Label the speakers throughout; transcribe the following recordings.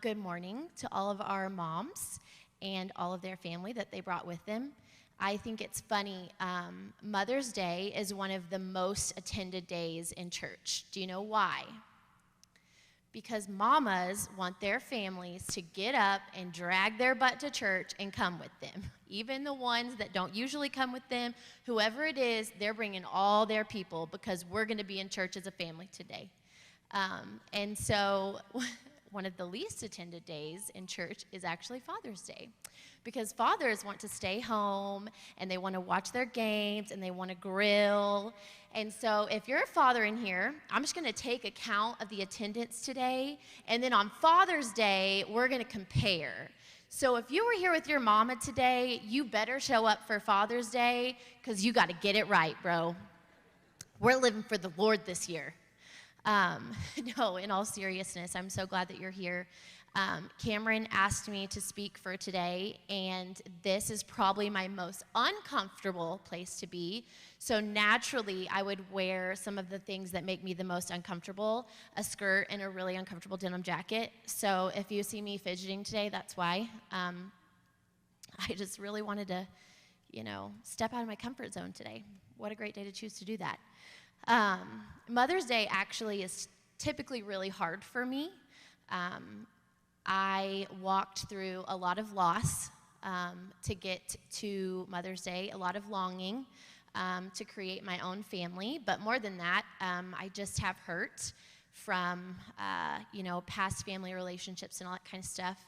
Speaker 1: Good morning to all of our moms and all of their family that they brought with them. I think it's funny, Mother's Day is one of the most attended days in church. Do you know why? Because mamas want their families to get up and drag their butt to church and come with them. Even the ones that don't usually come with them, whoever it is, they're bringing all their people because we're going to be in church as a family today. And so one of the least attended days in church is actually Father's Day, because fathers want to stay home and they want to watch their games and they want to grill. And so if you're a father in here, I'm just going to take account of the attendance today, and then on Father's Day, we're going to compare. So if you were here with your mama today, you better show up for Father's Day, because you got to get it right, bro. We're living for the Lord this year. No, in all seriousness, I'm so glad that you're here. Cameron asked me to speak for today, and this is probably my most uncomfortable place to be. So naturally, I would wear some of the things that make me the most uncomfortable, a skirt and a really uncomfortable denim jacket. So if you see me fidgeting today, that's why. I just really wanted to, step out of my comfort zone today. What a great day to choose to do that. Mother's Day actually is typically really hard for me. I walked through a lot of loss to get to Mother's Day, a lot of longing to create my own family. But more than that, I just have hurt from, past family relationships and all that kind of stuff.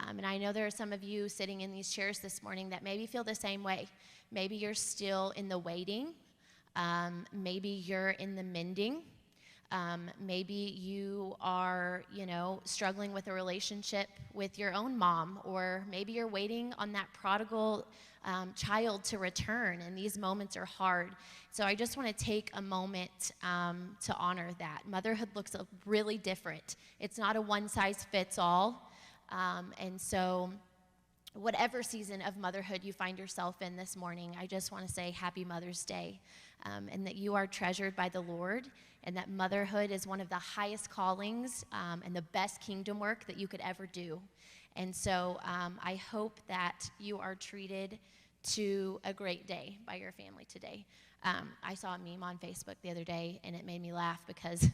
Speaker 1: And I know there are some of you sitting in these chairs this morning that maybe feel the same way. Maybe you're still in the waiting. Maybe you're in the mending. Maybe you are, struggling with a relationship with your own mom, or maybe you're waiting on that prodigal child to return, and these moments are hard. So I just want to take a moment to honor that. Motherhood looks really different. It's not a one-size-fits-all, and so whatever season of motherhood you find yourself in this morning, I just want to say Happy Mother's Day, and that you are treasured by the Lord, and that motherhood is one of the highest callings and the best kingdom work that you could ever do. And so I hope that you are treated to a great day by your family today. I saw a meme on Facebook the other day, and it made me laugh because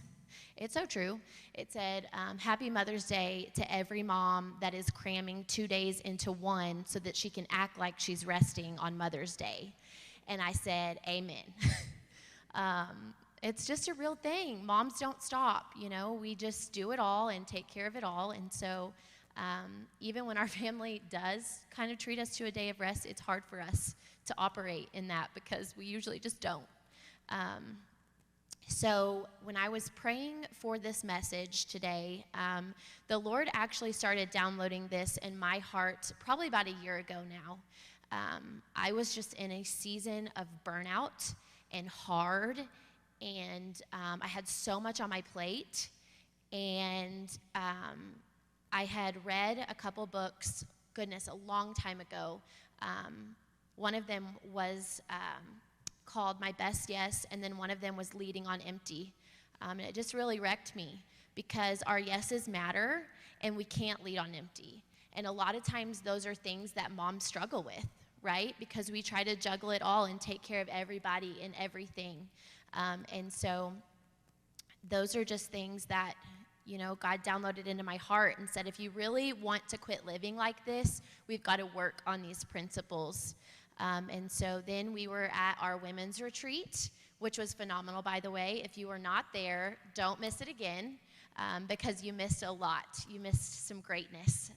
Speaker 1: it's so true. It said, Happy Mother's Day to every mom that is cramming 2 days into one so that she can act like she's resting on Mother's Day. And I said, amen. It's just a real thing. Moms don't stop, we just do it all and take care of it all. And so even when our family does kind of treat us to a day of rest, it's hard for us to operate in that because we usually just don't. So when I was praying for this message today, the Lord actually started downloading this in my heart probably about a year ago now. I was just in a season of burnout and hard, and I had so much on my plate, and I had read a couple books, a long time ago. One of them was called My Best Yes, and then one of them was Leading on Empty. And it just really wrecked me because our yeses matter, and we can't lead on empty. And a lot of times those are things that moms struggle with, right? Because we try to juggle it all and take care of everybody and everything. And so those are just things that, God downloaded into my heart and said, if you really want to quit living like this, we've got to work on these principles. And so then we were at our women's retreat, which was phenomenal, by the way. If you were not there, don't miss it again, because you missed a lot. You missed some greatness.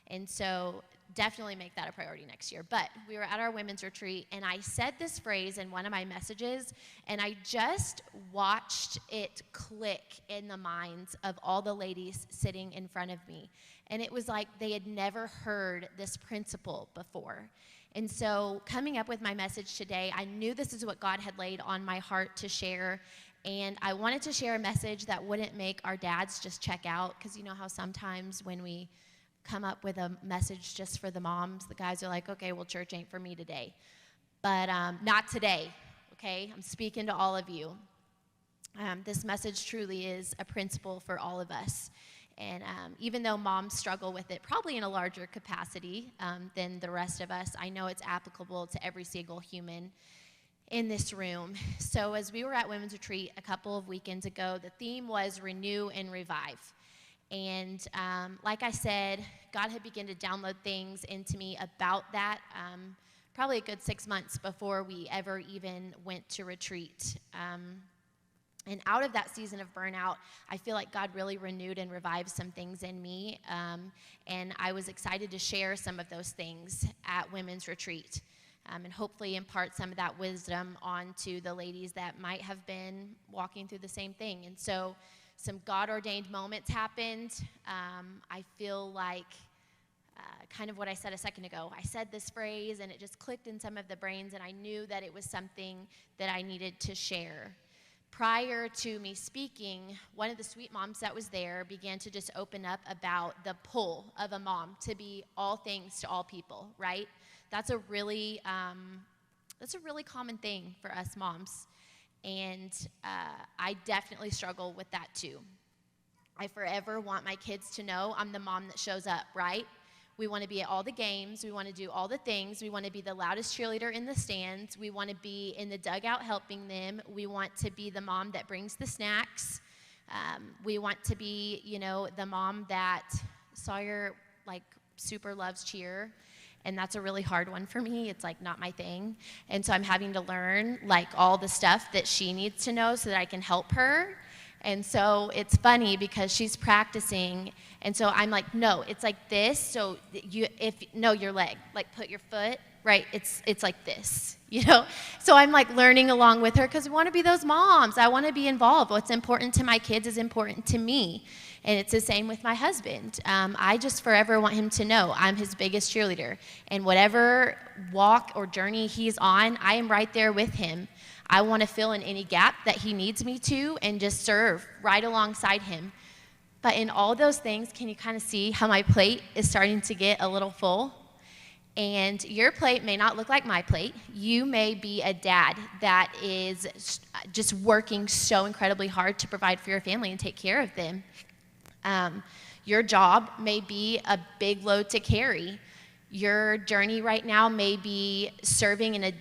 Speaker 1: And so definitely make that a priority next year. But we were at our women's retreat, and I said this phrase in one of my messages, and I just watched it click in the minds of all the ladies sitting in front of me. And it was like they had never heard this principle before. And so coming up with my message today, I knew this is what God had laid on my heart to share. And I wanted to share a message that wouldn't make our dads just check out, because you know how sometimes when we come up with a message just for the moms, the guys are like, okay, well, church ain't for me today. But not today, okay? I'm speaking to all of you. This message truly is a principle for all of us. And even though moms struggle with it probably in a larger capacity than the rest of us, I know it's applicable to every single human in this room. So as we were at Women's Retreat a couple of weekends ago, the theme was Renew and Revive. And like I said, God had begun to download things into me about that probably a good 6 months before we ever even went to retreat. And out of that season of burnout, I feel like God really renewed and revived some things in me. And I was excited to share some of those things at Women's Retreat. And hopefully impart some of that wisdom onto the ladies that might have been walking through the same thing. And so some God-ordained moments happened. I feel like kind of what I said a second ago. I said this phrase, and it just clicked in some of the brains, and I knew that it was something that I needed to share. Prior to me speaking, one of the sweet moms that was there began to just open up about the pull of a mom to be all things to all people, right? That's a really common thing for us moms, and I definitely struggle with that too. I forever want my kids to know I'm the mom that shows up, right? We want to be at all the games. We want to do all the things. We want to be the loudest cheerleader in the stands. We want to be in the dugout helping them. We want to be the mom that brings the snacks. We want to be, the mom that Sawyer, super loves cheer. And that's a really hard one for me. It's, not my thing. And so I'm having to learn, all the stuff that she needs to know so that I can help her. And so it's funny because she's practicing, and so I'm like, no, it's like this. So your leg, put your foot, right? It's like this, So I'm learning along with her because we want to be those moms. I want to be involved. What's important to my kids is important to me. And it's the same with my husband. I just forever want him to know I'm his biggest cheerleader. And whatever walk or journey he's on, I am right there with him. I want to fill in any gap that he needs me to and just serve right alongside him. But in all those things, can you kind of see how my plate is starting to get a little full? And your plate may not look like my plate. You may be a dad that is just working so incredibly hard to provide for your family and take care of them. Your job may be a big load to carry. Your journey right now may be serving in a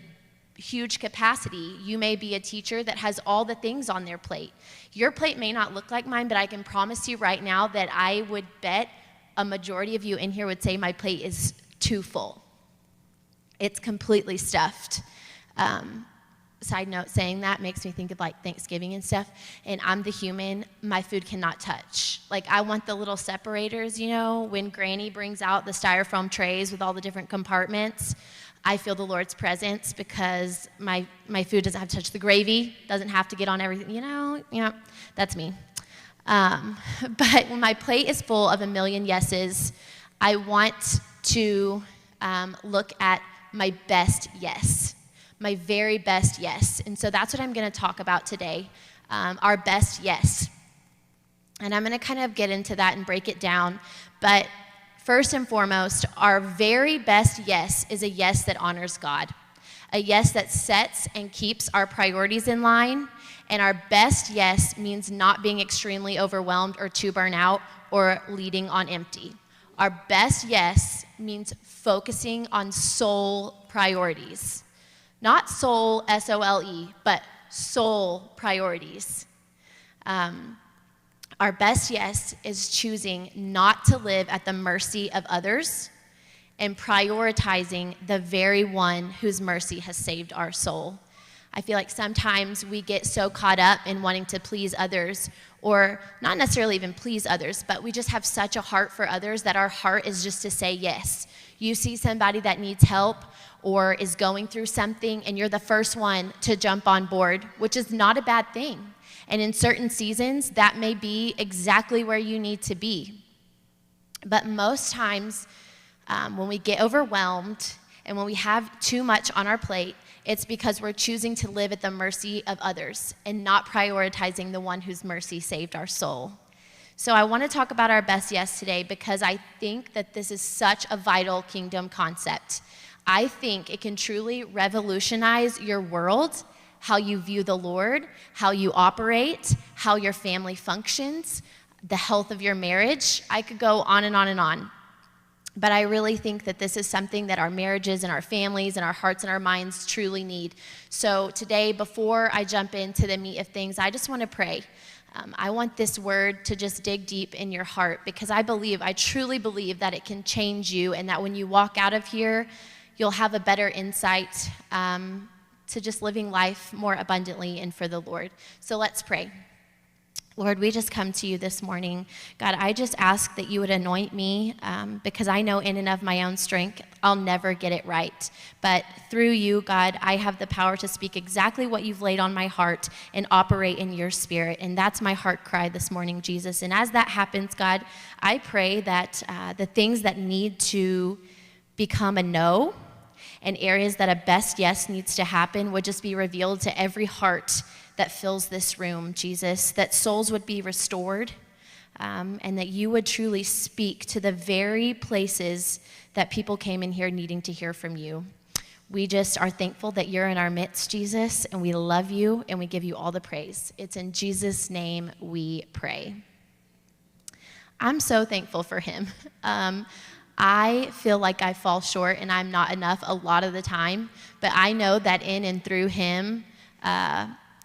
Speaker 1: huge capacity. You may be a teacher that has all the things on their plate. Your plate may not look like mine, but I can promise you right now that I would bet a majority of you in here would say my plate is too full. It's completely stuffed. Side note, saying that makes me think of Thanksgiving and stuff, and I'm the human my food cannot touch. I want the little separators, when Granny brings out the styrofoam trays with all the different compartments. I feel the Lord's presence because my food doesn't have to touch the gravy, doesn't have to get on everything, that's me. But when my plate is full of a million yeses, I want to look at my best yes, my very best yes. And so that's what I'm going to talk about today, our best yes. And I'm going to kind of get into that and break it down, but first and foremost, our very best yes is a yes that honors God, a yes that sets and keeps our priorities in line, and our best yes means not being extremely overwhelmed or too burnt out or leading on empty. Our best yes means focusing on soul priorities, not soul, S-O-L-E, but soul priorities. Our best yes is choosing not to live at the mercy of others and prioritizing the very one whose mercy has saved our soul. I feel like sometimes we get so caught up in wanting to please others, or not necessarily even please others, but we just have such a heart for others that our heart is just to say yes. You see somebody that needs help or is going through something, and you're the first one to jump on board, which is not a bad thing. And in certain seasons, that may be exactly where you need to be. But most times, when we get overwhelmed and when we have too much on our plate, it's because we're choosing to live at the mercy of others and not prioritizing the one whose mercy saved our soul. So I want to talk about our best yes today because I think that this is such a vital kingdom concept. I think it can truly revolutionize your world, how you view the Lord, how you operate, how your family functions. the health of your marriage. I could go on and on and on. But I really think that this is something that our marriages and our families and our hearts and our minds truly need. So today, before I jump into the meat of things, I just want to pray. I want this word to just dig deep in your heart, because I truly believe that it can change you, and that when you walk out of here, you'll have a better insight to just living life more abundantly and for the Lord. So let's pray. Lord, we just come to you this morning. God, I just ask that you would anoint me, because I know in and of my own strength, I'll never get it right. But through you, God, I have the power to speak exactly what you've laid on my heart and operate in your spirit. And that's my heart cry this morning, Jesus. And as that happens, God, I pray that the things that need to become a no and areas that a best yes needs to happen would just be revealed to every heart that fills this room, Jesus, that souls would be restored, and that you would truly speak to the very places that people came in here needing to hear from you. We just are thankful that you're in our midst, Jesus, and we love you, and we give you all the praise. It's in Jesus' name we pray. I'm so thankful for him. I feel like I fall short and I'm not enough a lot of the time, but I know that in and through him,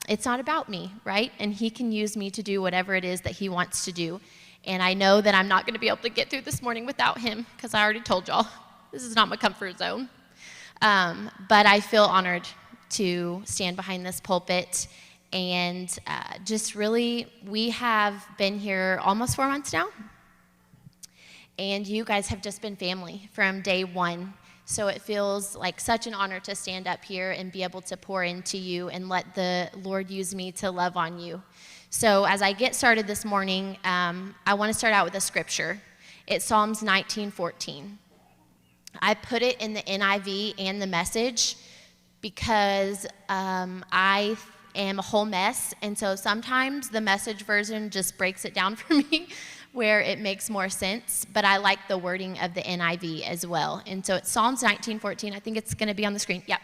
Speaker 1: it's not about me, right? And he can use me to do whatever it is that he wants to do. And I know that I'm not going to be able to get through this morning without him, because I already told y'all, this is not my comfort zone. But I feel honored to stand behind this pulpit. And just really, we have been here almost 4 months now. And you guys have just been family from day one. So it feels like such an honor to stand up here and be able to pour into you and let the Lord use me to love on you. So as I get started this morning, I want to start out with a scripture. It's Psalms 19:14. I put it in the NIV and the Message because I am a whole mess, and so sometimes the Message version just breaks it down for me, where it makes more sense, but I like the wording of the NIV as well. And so it's Psalms 19:14. I think it's going to be on the screen. Yep.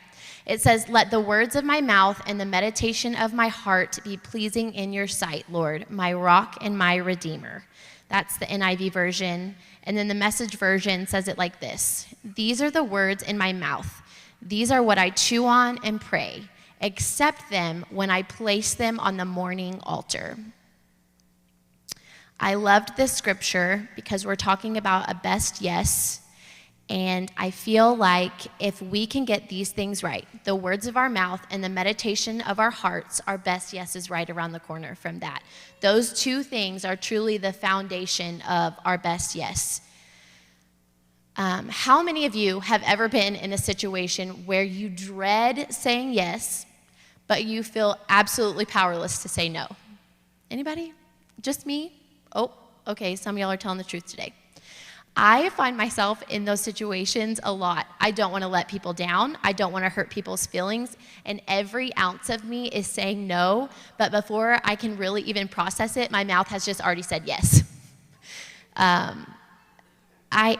Speaker 1: It says, "Let the words of my mouth and the meditation of my heart be pleasing in your sight, Lord, my rock and my redeemer." That's the NIV version. And then the Message version says it like this: "These are the words in my mouth. These are what I chew on and pray. Accept them when I place them on the morning altar." I loved this scripture because we're talking about a best yes, and I feel like if we can get these things right, the words of our mouth and the meditation of our hearts, our best yes is right around the corner from that. Those two things are truly the foundation of our best yes. How many of you have ever been in a situation where you dread saying yes, but you feel absolutely powerless to say no? Anybody? Just me? Oh, okay, some of y'all are telling the truth today. I find myself in those situations a lot. I don't want to let people down. I don't want to hurt people's feelings. And every ounce of me is saying no, but before I can really even process it, my mouth has just already said yes.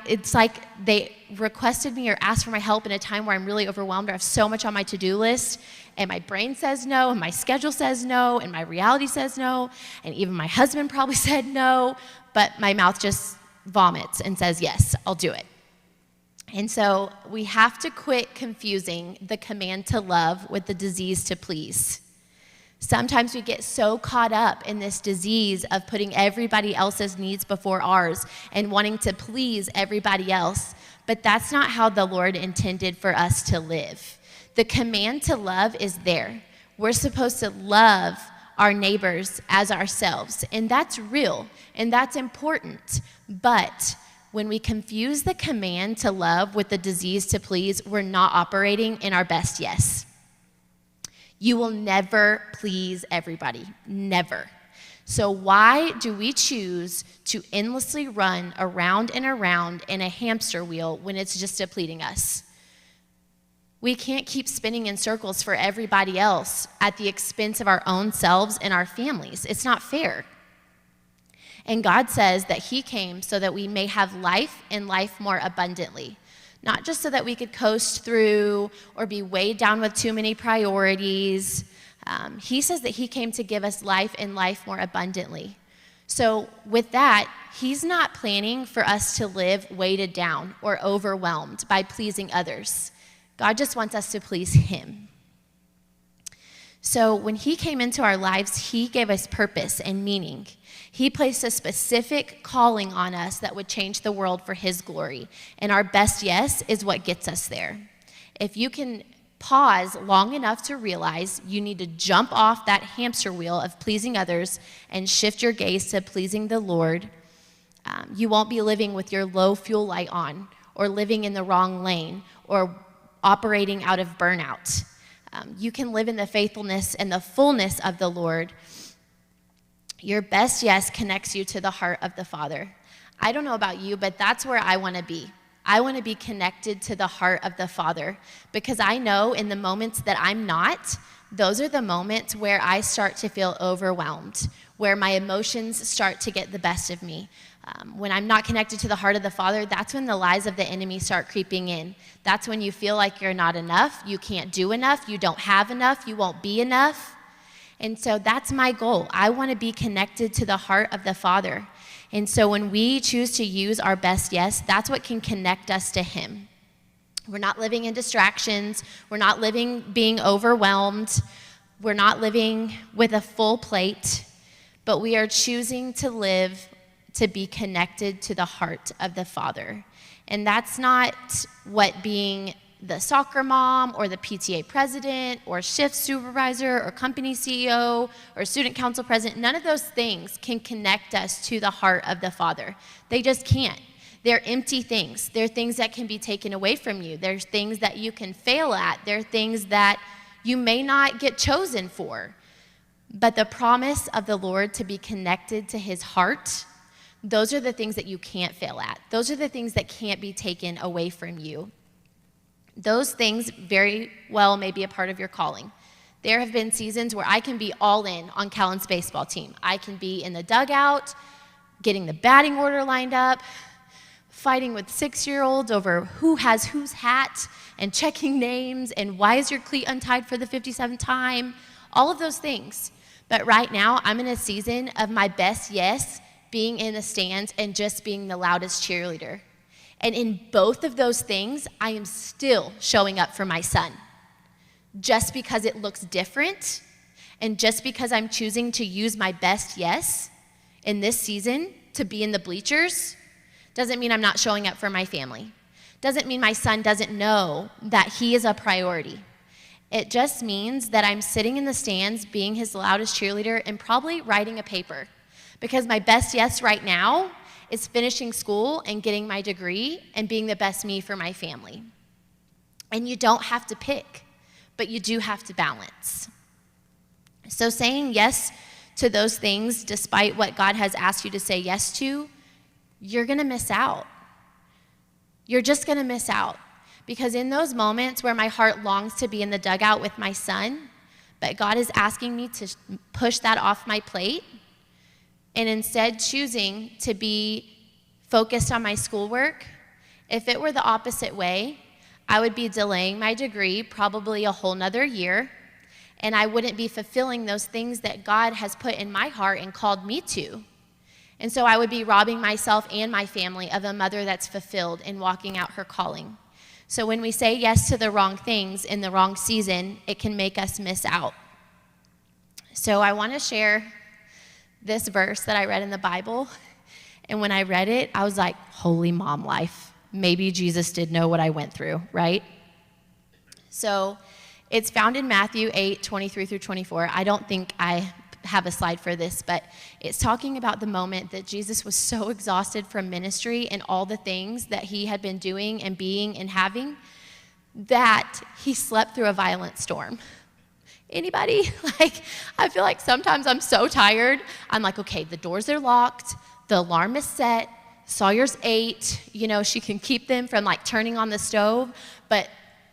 Speaker 1: It's like they requested me or asked for my help in a time where I'm really overwhelmed, or I have so much on my to-do list, and my brain says no, and my schedule says no, and my reality says no, and even my husband probably said no, but my mouth just vomits and says, yes, I'll do it. And so we have to quit confusing the command to love with the disease to please. Sometimes we get so caught up in this disease of putting everybody else's needs before ours and wanting to please everybody else, but that's not how the Lord intended for us to live. The command to love is there. We're supposed to love our neighbors as ourselves, and that's real, and that's important. But when we confuse the command to love with the disease to please, we're not operating in our best yes. You will never please everybody, never. So why do we choose to endlessly run around and around in a hamster wheel when it's just depleting us? We can't keep spinning in circles for everybody else at the expense of our own selves and our families. It's not fair. And God says that he came so that we may have life and life more abundantly. Not just so that we could coast through or be weighed down with too many priorities. He says that he came to give us life and life more abundantly. So with that, he's not planning for us to live weighted down or overwhelmed by pleasing others. God just wants us to please him. So when he came into our lives, he gave us purpose and meaning. He placed a specific calling on us that would change the world for his glory. And our best yes is what gets us there. If you can pause long enough to realize you need to jump off that hamster wheel of pleasing others and shift your gaze to pleasing the Lord, you won't be living with your low fuel light on, or living in the wrong lane, or operating out of burnout. You can live in the faithfulness and the fullness of the Lord. Your best yes connects you to the heart of the Father. I don't know about you, but that's where I want to be. I want to be connected to the heart of the Father, because I know in the moments that I'm not, those are the moments where I start to feel overwhelmed, where my emotions start to get the best of me. When I'm not connected to the heart of the Father, that's when the lies of the enemy start creeping in. That's when you feel like you're not enough, you can't do enough, you don't have enough, you won't be enough. And so that's my goal. I want to be connected to the heart of the Father. And so when we choose to use our best yes, that's what can connect us to him. We're not living in distractions. We're not living being overwhelmed. We're not living with a full plate, but we are choosing to live to be connected to the heart of the Father. And that's not what being the soccer mom or the PTA president or shift supervisor or company CEO or student council president, none of those things can connect us to the heart of the Father. They just can't. They're empty things. They're things that can be taken away from you. There's things that you can fail at. There are things that you may not get chosen for. But the promise of the Lord to be connected to his heart, those are the things that you can't fail at. Those are the things that can't be taken away from you. Those things very well may be a part of your calling. There have been seasons where I can be all in on Callan's baseball team. I can be in the dugout, getting the batting order lined up, fighting with 6-year-olds over who has whose hat, and checking names, and why is your cleat untied for the 57th time, all of those things. But right now, I'm in a season of my best yes being in the stands and just being the loudest cheerleader. And in both of those things, I am still showing up for my son. Just because it looks different, and just because I'm choosing to use my best yes in this season to be in the bleachers, doesn't mean I'm not showing up for my family. Doesn't mean my son doesn't know that he is a priority. It just means that I'm sitting in the stands being his loudest cheerleader and probably writing a paper. Because my best yes right now is finishing school and getting my degree and being the best me for my family. And you don't have to pick, but you do have to balance. So saying yes to those things, despite what God has asked you to say yes to, you're gonna miss out. You're just gonna miss out. Because in those moments where my heart longs to be in the dugout with my son, but God is asking me to push that off my plate, and instead choosing to be focused on my schoolwork, if it were the opposite way, I would be delaying my degree probably a whole nother year, and I wouldn't be fulfilling those things that God has put in my heart and called me to. And so I would be robbing myself and my family of a mother that's fulfilled in walking out her calling. So when we say yes to the wrong things in the wrong season, it can make us miss out. So I want to share this verse that I read in the Bible, and when I read it, I was like, holy mom life. Maybe Jesus did know what I went through, right? So it's found in Matthew 8:23 through 24. I don't think I have a slide for this, but it's talking about the moment that Jesus was so exhausted from ministry and all the things that he had been doing and being and having that he slept through a violent storm. Anybody? I feel like sometimes I'm so tired. I'm like, okay, the doors are locked, the alarm is set, Sawyer's 8, she can keep them from turning on the stove, but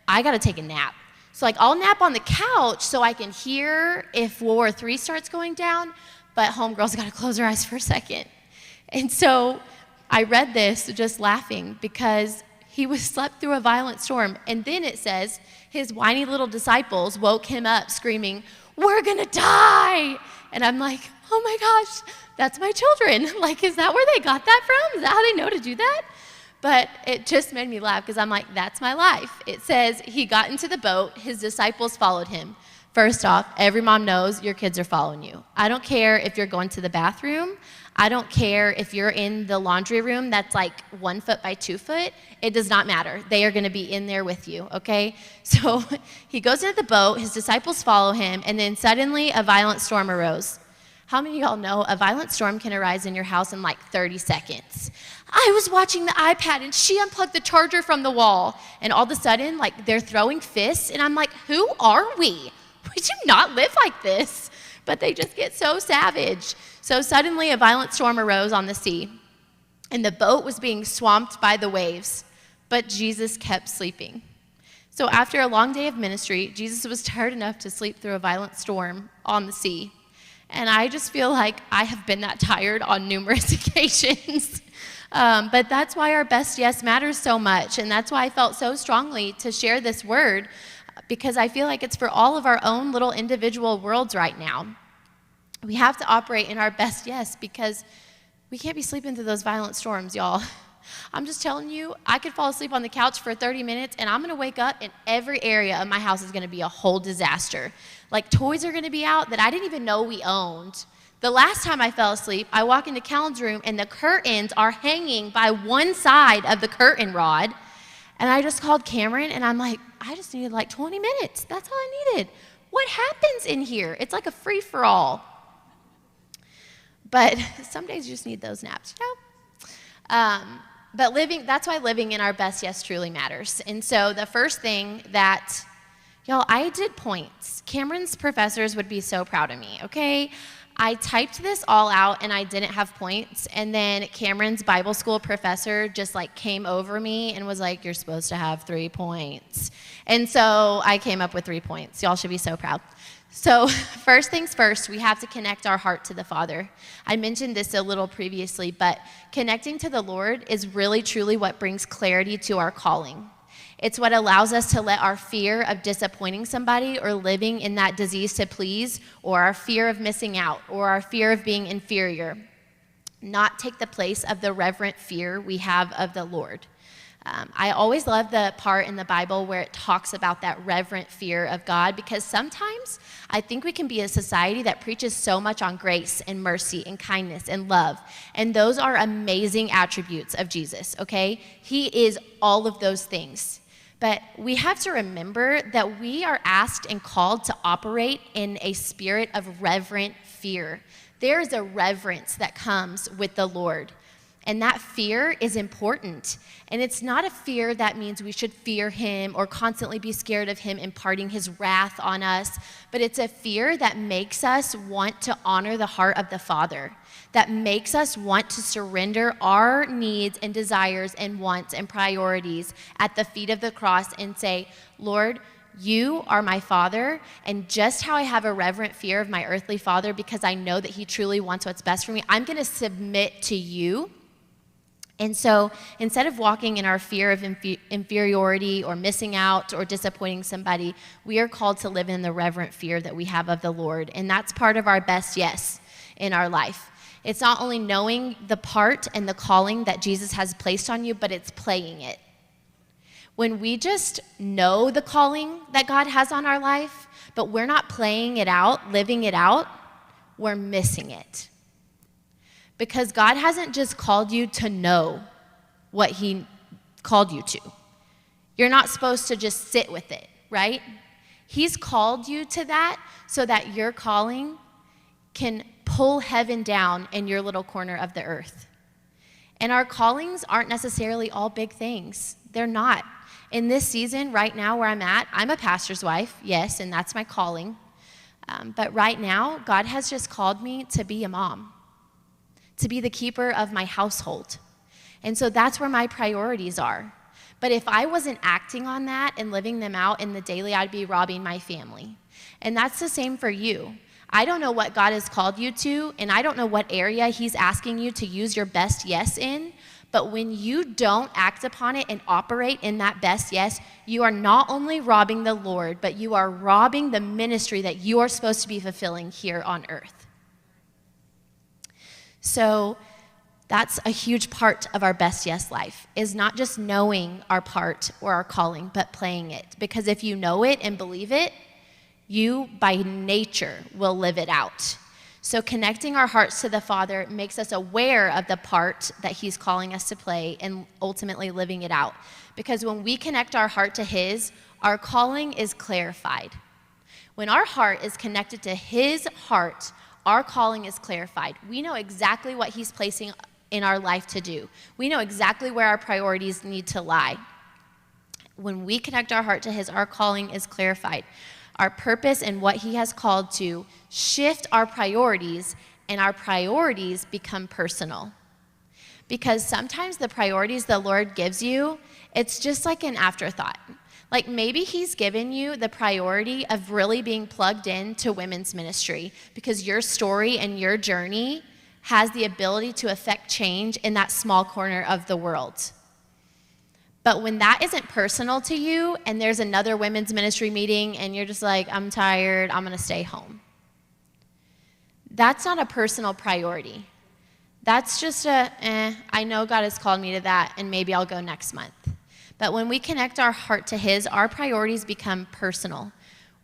Speaker 1: I gotta take a nap. So I'll nap on the couch so I can hear if World War III starts going down, but homegirl's gotta close her eyes for a second. And so I read this just laughing because he was slept through a violent storm, and then it says, his whiny little disciples woke him up screaming, we're gonna die. And I'm like, oh my gosh, that's my children. Like, is that where they got that from? Is that how they know to do that? But it just made me laugh because I'm like, that's my life. It says he got into the boat, his disciples followed him. First off, every mom knows your kids are following you. I don't care if you're going to the bathroom. I don't care if you're in the laundry room that's like 1 foot by 2 foot. It does not matter. They are going to be in there with you, okay? So he goes into the boat, his disciples follow him, and then suddenly a violent storm arose. How many of y'all know a violent storm can arise in your house in like 30 seconds? I was watching the iPad and she unplugged the charger from the wall. And all of a sudden, like, they're throwing fists, and I'm like, who are we? We do not live like this. But they just get so savage. So suddenly a violent storm arose on the sea, and the boat was being swamped by the waves, but Jesus kept sleeping. So after a long day of ministry, Jesus was tired enough to sleep through a violent storm on the sea. And I just feel like I have been that tired on numerous occasions. But that's why our best yes matters so much, and that's why I felt so strongly to share this word, because I feel like it's for all of our own little individual worlds right now. We have to operate in our best yes, because we can't be sleeping through those violent storms, y'all. I'm just telling you, I could fall asleep on the couch for 30 minutes, and I'm going to wake up, and every area of my house is going to be a whole disaster. Like, toys are going to be out that I didn't even know we owned. The last time I fell asleep, I walk into Callan's room, and the curtains are hanging by one side of the curtain rod. And I just called Cameron, and I'm like, I just needed like 20 minutes. That's all I needed. What happens in here? It's like a free-for-all. But some days you just need those naps, you know? But that's why living in our best yes truly matters. And so the first thing that, y'all, I did points. Cameron's professors would be so proud of me, okay? I typed this all out and I didn't have points, and then Cameron's Bible school professor just like came over me and was like, you're supposed to have 3 points. And so I came up with 3 points. Y'all should be so proud. So first things first, we have to connect our heart to the Father. I mentioned this a little previously, but connecting to the Lord is really truly what brings clarity to our calling. It's what allows us to let our fear of disappointing somebody or living in that disease to please, or our fear of missing out, or our fear of being inferior, not take the place of the reverent fear we have of the Lord. I always love the part in the Bible where it talks about that reverent fear of God, because sometimes I think we can be a society that preaches so much on grace and mercy and kindness and love, and those are amazing attributes of Jesus, okay? He is all of those things. But we have to remember that we are asked and called to operate in a spirit of reverent fear. There is a reverence that comes with the Lord. And that fear is important. And it's not a fear that means we should fear him or constantly be scared of him imparting his wrath on us, but it's a fear that makes us want to honor the heart of the Father, that makes us want to surrender our needs and desires and wants and priorities at the feet of the cross and say, Lord, you are my Father, and just how I have a reverent fear of my earthly father because I know that he truly wants what's best for me, I'm going to submit to you. And so instead of walking in our fear of inferiority or missing out or disappointing somebody, we are called to live in the reverent fear that we have of the Lord. And that's part of our best yes in our life. It's not only knowing the part and the calling that Jesus has placed on you, but it's playing it. When we just know the calling that God has on our life, but we're not playing it out, living it out, we're missing it. Because God hasn't just called you to know what he called you to. You're not supposed to just sit with it, right? He's called you to that so that your calling can pull heaven down in your little corner of the earth. And our callings aren't necessarily all big things. They're not. In this season, right now where I'm at, I'm a pastor's wife, yes, and that's my calling. But right now, God has just called me to be a mom, to be the keeper of my household. And so that's where my priorities are. But if I wasn't acting on that and living them out in the daily, I'd be robbing my family. And that's the same for you. I don't know what God has called you to, and I don't know what area he's asking you to use your best yes in, but when you don't act upon it and operate in that best yes, you are not only robbing the Lord, but you are robbing the ministry that you are supposed to be fulfilling here on earth. So that's a huge part of our best yes life, is not just knowing our part or our calling, but playing it. Because if you know it and believe it, you by nature will live it out. So connecting our hearts to the Father makes us aware of the part that he's calling us to play and ultimately living it out. Because when we connect our heart to his, our calling is clarified. When our heart is connected to his heart, our calling is clarified. We know exactly what he's placing in our life to do. We know exactly where our priorities need to lie. When we connect our heart to his, our calling is clarified. Our purpose and what he has called to shift our priorities, and our priorities become personal. Because sometimes the priorities the Lord gives you, it's just like an afterthought. Like maybe he's given you the priority of really being plugged into women's ministry because your story and your journey has the ability to affect change in that small corner of the world. But when that isn't personal to you and there's another women's ministry meeting and you're just like, I'm tired, I'm going to stay home. That's not a personal priority. That's just I know God has called me to that and maybe I'll go next month. But when we connect our heart to his, our priorities become personal.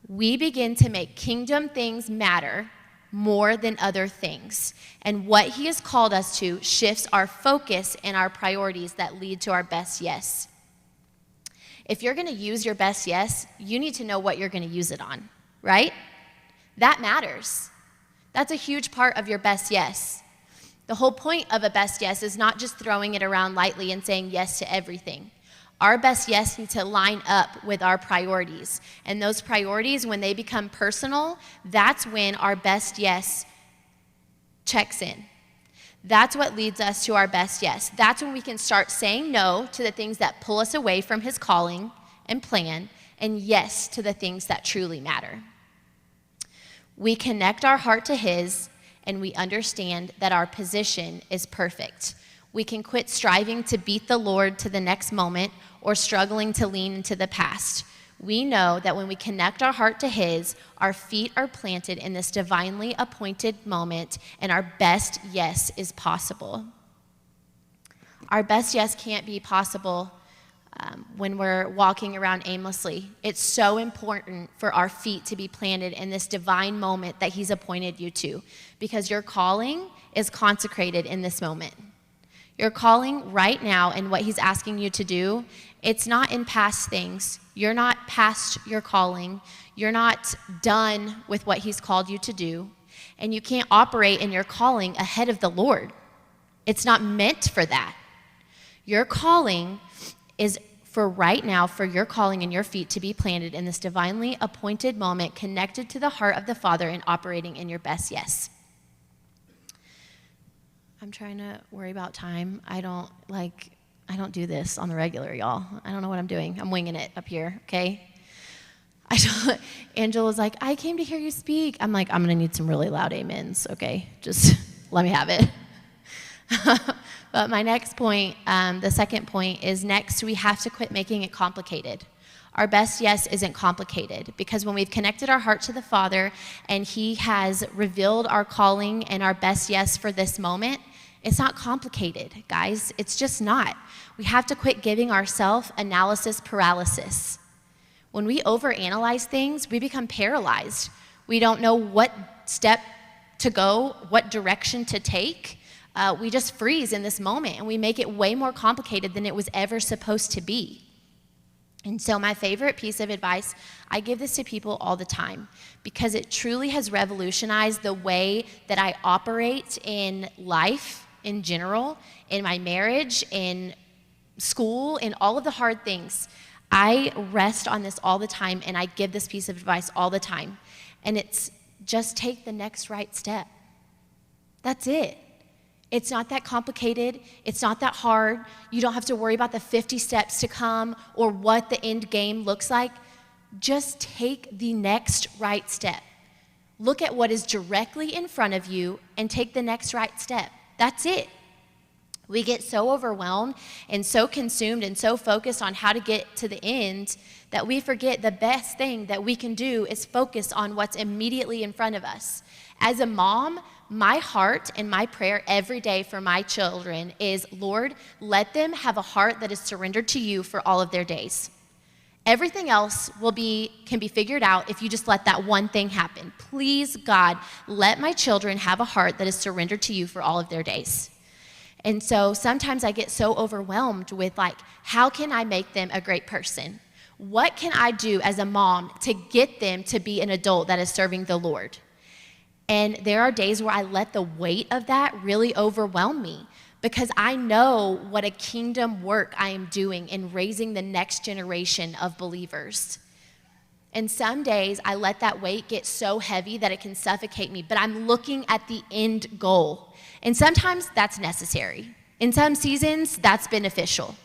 Speaker 1: We begin to make kingdom things matter more than other things. And what he has called us to shifts our focus and our priorities that lead to our best yes. If you're going to use your best yes, you need to know what you're going to use it on, right? That matters. That's a huge part of your best yes. The whole point of a best yes is not just throwing it around lightly and saying yes to everything. Our best yes need to line up with our priorities. And those priorities, when they become personal, that's when our best yes checks in. That's what leads us to our best yes. That's when we can start saying no to the things that pull us away from his calling and plan, and yes to the things that truly matter. We connect our heart to his, and we understand that our position is perfect. We can quit striving to beat the Lord to the next moment or struggling to lean into the past. We know that when we connect our heart to his, our feet are planted in this divinely appointed moment, and our best yes is possible. Our best yes can't be possible when we're walking around aimlessly. It's so important for our feet to be planted in this divine moment that he's appointed you to, because your calling is consecrated in this moment. Your calling right now and what he's asking you to do, it's not in past things. You're not past your calling. You're not done with what he's called you to do. And you can't operate in your calling ahead of the Lord. It's not meant for that. Your calling is for right now, for your calling and your feet to be planted in this divinely appointed moment, connected to the heart of the Father and operating in your best yes. I'm trying to worry about time. I don't do this on the regular, y'all. I don't know what I'm doing. I'm winging it up here, okay? Angela was like, I came to hear you speak. I'm like, I'm going to need some really loud amens, okay? Just let me have it. But my next point, the second point, is next we have to quit making it complicated. Our best yes isn't complicated, because when we've connected our heart to the Father and he has revealed our calling and our best yes for this moment, it's not complicated, guys. It's just not. We have to quit giving ourselves analysis paralysis. When we overanalyze things, we become paralyzed. We don't know what step to go, what direction to take. We just freeze in this moment, and we make it way more complicated than it was ever supposed to be. And so my favorite piece of advice, I give this to people all the time, because it truly has revolutionized the way that I operate in life in general, in my marriage, in school, in all of the hard things. I rest on this all the time, and I give this piece of advice all the time. And it's just take the next right step. That's it. It's not that complicated. It's not that hard. You don't have to worry about the 50 steps to come or what the end game looks like. Just take the next right step. Look at what is directly in front of you and take the next right step. That's it. We get so overwhelmed and so consumed and so focused on how to get to the end that we forget the best thing that we can do is focus on what's immediately in front of us. As a mom, my heart and my prayer every day for my children is, Lord, let them have a heart that is surrendered to you for all of their days. Everything else can be figured out if you just let that one thing happen. Please, God, let my children have a heart that is surrendered to you for all of their days. And so sometimes I get so overwhelmed with how can I make them a great person? What can I do as a mom to get them to be an adult that is serving the Lord? And there are days where I let the weight of that really overwhelm me, because I know what a kingdom work I am doing in raising the next generation of believers. And some days I let that weight get so heavy that it can suffocate me, but I'm looking at the end goal. And sometimes that's necessary. In some seasons, that's beneficial.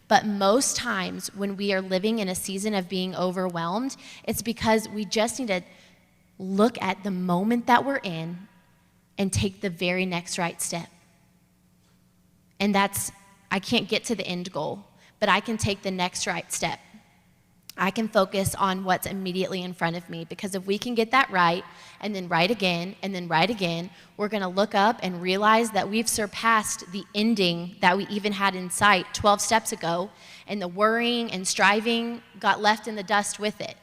Speaker 1: But most times when we are living in a season of being overwhelmed, it's because we just need to look at the moment that we're in and take the very next right step. And I can't get to the end goal, but I can take the next right step. I can focus on what's immediately in front of me, because if we can get that right, and then right again, and then right again, we're gonna look up and realize that we've surpassed the ending that we even had in sight 12 steps ago, and the worrying and striving got left in the dust with it.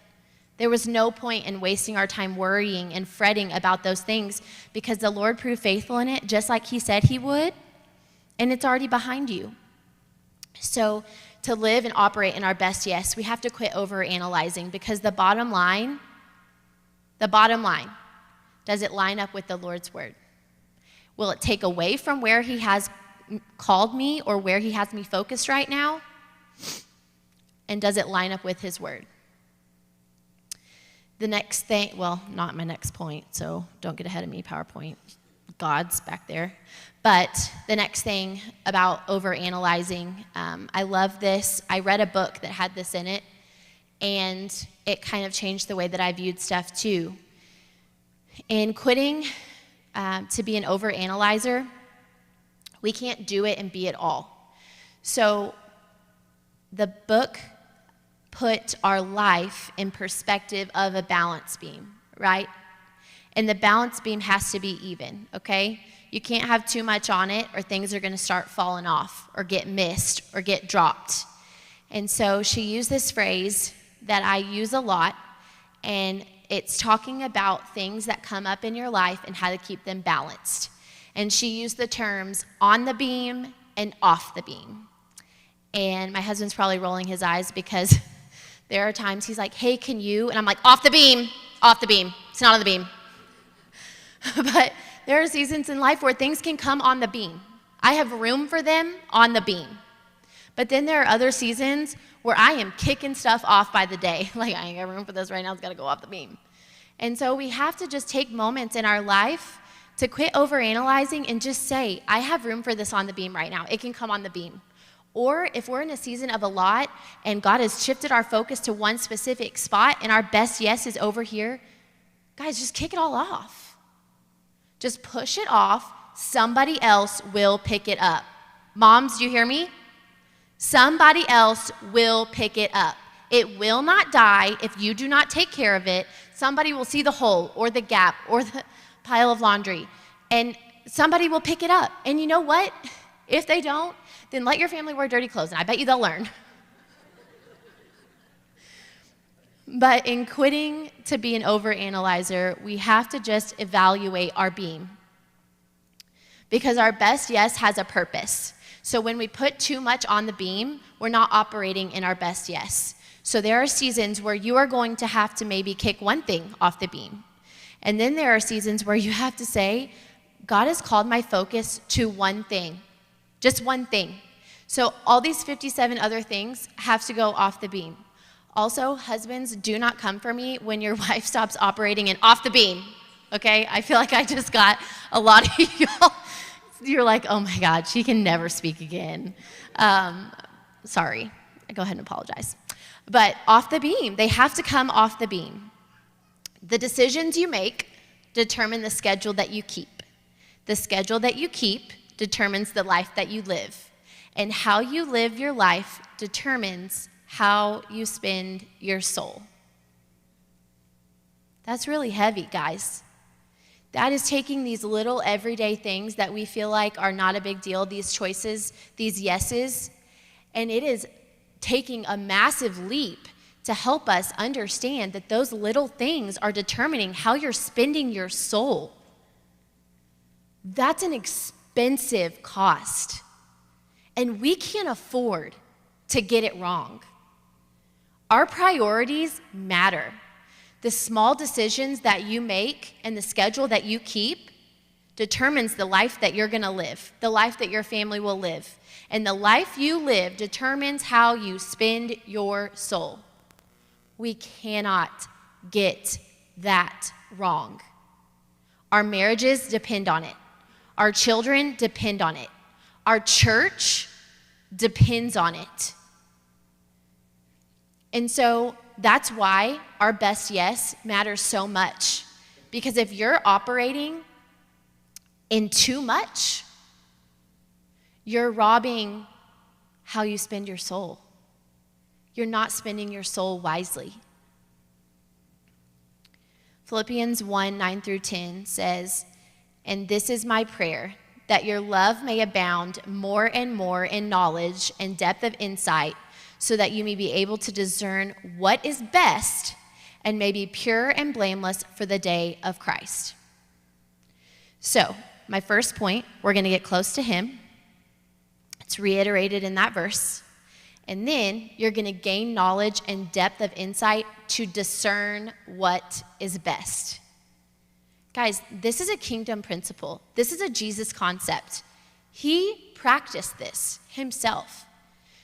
Speaker 1: There was no point in wasting our time worrying and fretting about those things, because the Lord proved faithful in it, just like he said he would, and it's already behind you. So to live and operate in our best yes, we have to quit overanalyzing, because the bottom line, does it line up with the Lord's word? Will it take away from where he has called me or where he has me focused right now? And does it line up with his word? The next thing, well, not my next point, so don't get ahead of me, PowerPoint. God's back there. But the next thing about overanalyzing, I love this. I read a book that had this in it, and it kind of changed the way that I viewed stuff too. In quitting to be an overanalyzer, we can't do it and be it all. So the book put our life in perspective of a balance beam, right? And the balance beam has to be even, okay? You can't have too much on it, or things are gonna start falling off or get missed or get dropped. And so she used this phrase that I use a lot, and it's talking about things that come up in your life and how to keep them balanced. And she used the terms on the beam and off the beam. And my husband's probably rolling his eyes, because there are times he's like, hey, can you? And I'm like, off the beam, it's not on the beam. But there are seasons in life where things can come on the beam. I have room for them on the beam. But then there are other seasons where I am kicking stuff off by the day. Like, I ain't got room for this right now, it's gotta go off the beam. And so we have to just take moments in our life to quit overanalyzing and just say, I have room for this on the beam right now. It can come on the beam. Or if we're in a season of a lot and God has shifted our focus to one specific spot and our best yes is over here, guys, just kick it all off. Just push it off. Somebody else will pick it up. Moms, do you hear me? Somebody else will pick it up. It will not die if you do not take care of it. Somebody will see the hole or the gap or the pile of laundry, and somebody will pick it up. And you know what? If they don't, then let your family wear dirty clothes, and I bet you they'll learn. But in quitting to be an overanalyzer, we have to just evaluate our beam, because our best yes has a purpose. So when we put too much on the beam, we're not operating in our best yes. So there are seasons where you are going to have to maybe kick one thing off the beam. And then there are seasons where you have to say, God has called my focus to one thing, just one thing. So all these 57 other things have to go off the beam. Also, husbands, do not come for me when your wife stops operating in off the beam, okay? I feel like I just got a lot of y'all. You're like, oh my God, she can never speak again. Sorry, go ahead and apologize. But off the beam, they have to come off the beam. The decisions you make determine the schedule that you keep. The schedule that you keep determines the life that you live. And how you live your life determines how you spend your soul. That's really heavy, guys. That is taking these little everyday things that we feel like are not a big deal, these choices, these yeses, and it is taking a massive leap to help us understand that those little things are determining how you're spending your soul. That's an expensive cost, and we can't afford to get it wrong. Our priorities matter. The small decisions that you make and the schedule that you keep determines the life that you're going to live, the life that your family will live. And the life you live determines how you spend your soul. We cannot get that wrong. Our marriages depend on it. Our children depend on it. Our church depends on it. And so that's why our best yes matters so much. Because if you're operating in too much, you're robbing how you spend your soul. You're not spending your soul wisely. Philippians 1:9-10 says, "And this is my prayer, that your love may abound more and more in knowledge and depth of insight, so that you may be able to discern what is best and may be pure and blameless for the day of Christ." So, my first point, we're going to get close to him. It's reiterated in that verse. And then you're going to gain knowledge and depth of insight to discern what is best. Guys, this is a kingdom principle. This is a Jesus concept. He practiced this himself.